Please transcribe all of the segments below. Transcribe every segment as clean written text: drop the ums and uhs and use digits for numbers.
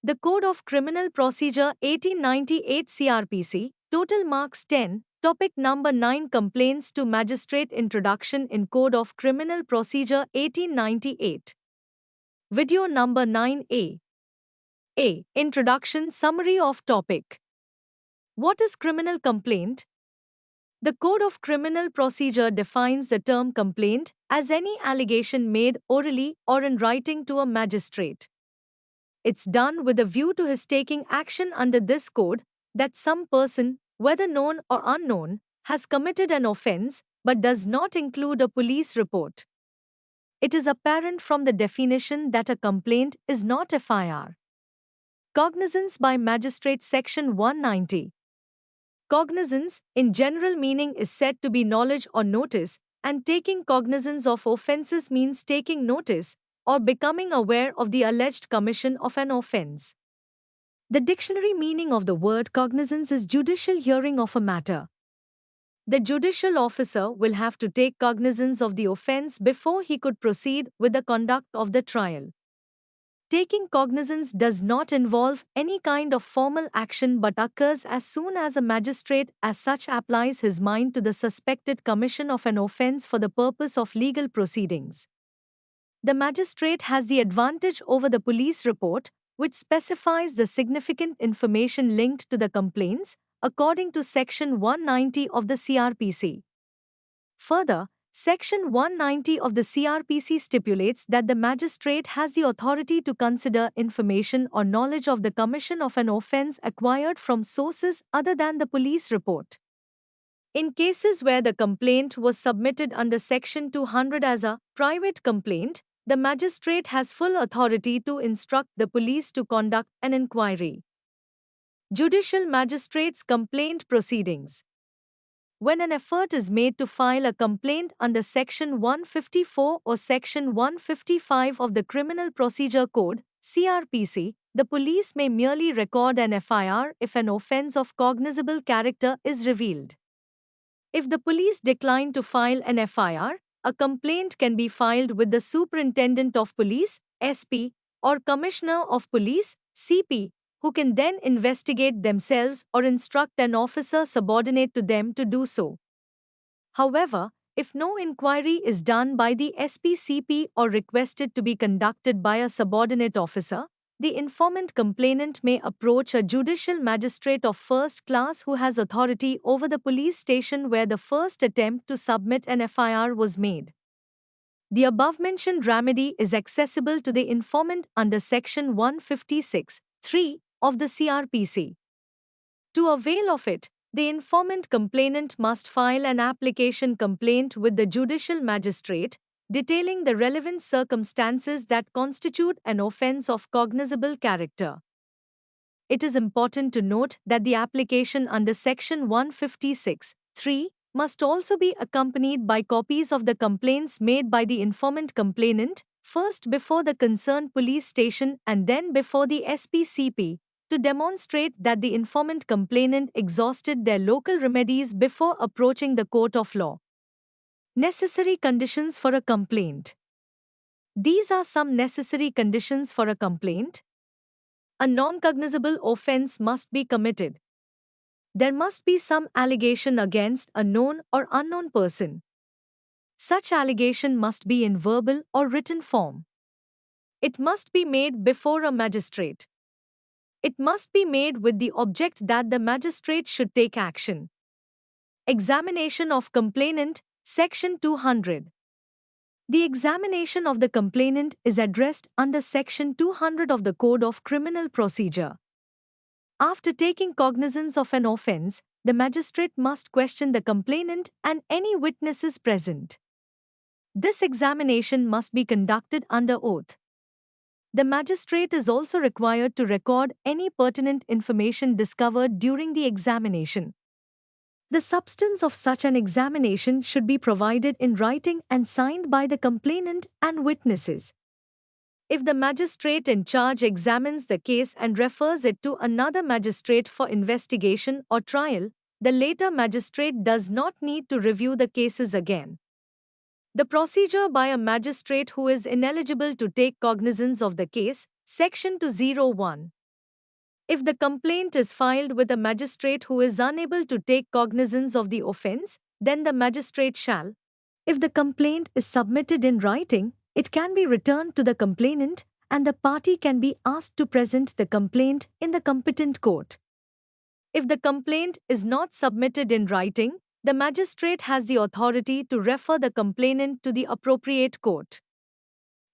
The Code of Criminal Procedure 1898 CRPC, total marks 10. Topic number 9 Complaints to Magistrate Introduction in Code of Criminal Procedure 1898. Video number 9A. A. Introduction Summary of Topic. What is criminal complaint? The Code of Criminal Procedure defines the term complaint as any allegation made orally or in writing to a magistrate. It's done with a view to his taking action under this code that some person, whether known or unknown, has committed an offense but does not include a police report. It is apparent from the definition that a complaint is not FIR. Cognizance by Magistrate Section 190. Cognizance, in general meaning, is said to be knowledge or notice, and taking cognizance of offences means taking notice or becoming aware of the alleged commission of an offence. The dictionary meaning of the word cognizance is judicial hearing of a matter. The judicial officer will have to take cognizance of the offence before he could proceed with the conduct of the trial. Taking cognizance does not involve any kind of formal action but occurs as soon as a magistrate as such applies his mind to the suspected commission of an offence for the purpose of legal proceedings. The magistrate has the advantage over the police report, which specifies the significant information linked to the complaints, according to Section 190 of the CRPC. Further, Section 190 of the CRPC stipulates that the magistrate has the authority to consider information or knowledge of the commission of an offence acquired from sources other than the police report. In cases where the complaint was submitted under Section 200 as a private complaint, the magistrate has full authority to instruct the police to conduct an inquiry. Judicial Magistrates' Complaint Proceedings. When an effort is made to file a complaint under Section 154 or Section 155 of the Criminal Procedure Code, CRPC, the police may merely record an FIR if an offence of cognizable character is revealed. If the police decline to file an FIR, a complaint can be filed with the Superintendent of Police, SP, or Commissioner of Police, CP, who can then investigate themselves or instruct an officer subordinate to them to do so. However, if no inquiry is done by the SP-CP or requested to be conducted by a subordinate officer, the informant complainant may approach a judicial magistrate of first class who has authority over the police station where the first attempt to submit an FIR was made. The above-mentioned remedy is accessible to the informant under Section 156(3) of the CRPC. To avail of it, the informant complainant must file an application complaint with the judicial magistrate, detailing the relevant circumstances that constitute an offence of cognizable character. It is important to note that the application under Section 156(3) must also be accompanied by copies of the complaints made by the informant complainant, first before the concerned police station and then before the SP-CP, to demonstrate that the informant complainant exhausted their local remedies before approaching the court of law. Necessary conditions for a complaint. These are some necessary conditions for a complaint. A non-cognizable offence must be committed. There must be some allegation against a known or unknown person. Such allegation must be in verbal or written form. It must be made before a magistrate. It must be made with the object that the magistrate should take action. Examination of complainant, Section 200. The examination of the complainant is addressed under Section 200 of the Code of Criminal Procedure. After taking cognizance of an offence, the magistrate must question the complainant and any witnesses present. This examination must be conducted under oath. The magistrate is also required to record any pertinent information discovered during the examination. The substance of such an examination should be provided in writing and signed by the complainant and witnesses. If the magistrate in charge examines the case and refers it to another magistrate for investigation or trial, the later magistrate does not need to review the cases again. The procedure by a magistrate who is ineligible to take cognizance of the case, Section 201. If the complaint is filed with a magistrate who is unable to take cognizance of the offence, then the magistrate shall. If the complaint is submitted in writing, it can be returned to the complainant and the party can be asked to present the complaint in the competent court. If the complaint is not submitted in writing, the magistrate has the authority to refer the complainant to the appropriate court.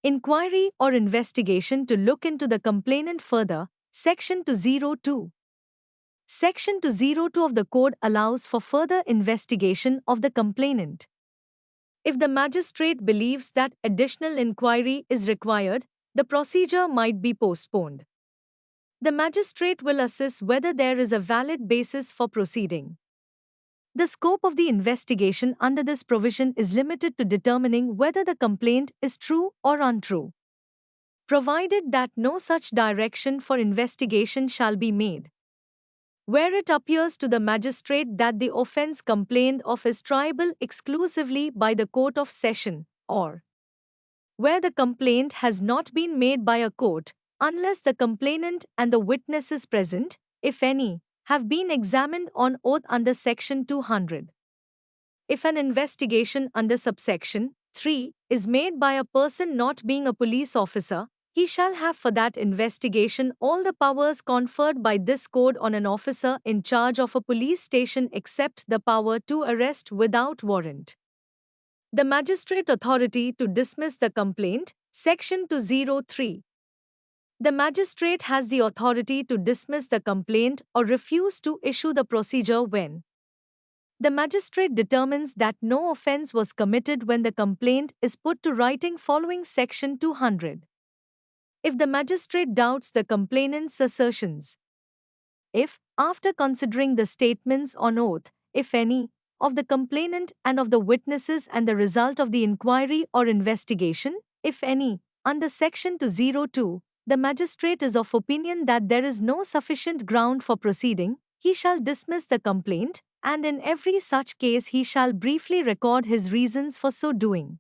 Inquiry or investigation to look into the complainant further. Section 202. Section 202 of the Code allows for further investigation of the complainant. If the magistrate believes that additional inquiry is required, the procedure might be postponed. The magistrate will assess whether there is a valid basis for proceeding. The scope of the investigation under this provision is limited to determining whether the complaint is true or untrue, provided that no such direction for investigation shall be made. Where it appears to the magistrate that the offence complained of is triable exclusively by the Court of Session, or where the complaint has not been made by a court, unless the complainant and the witnesses present, if any, have been examined on oath under Section 200. If an investigation under subsection 3 is made by a person not being a police officer, he shall have for that investigation all the powers conferred by this code on an officer in charge of a police station except the power to arrest without warrant. The magistrate authority to dismiss the complaint, Section 203. The magistrate has the authority to dismiss the complaint or refuse to issue the procedure when the magistrate determines that no offence was committed when the complaint is put to writing following Section 200. If the magistrate doubts the complainant's assertions. If, after considering the statements on oath, if any, of the complainant and of the witnesses and the result of the inquiry or investigation, if any, under Section 202, the magistrate is of opinion that there is no sufficient ground for proceeding, he shall dismiss the complaint, and in every such case he shall briefly record his reasons for so doing.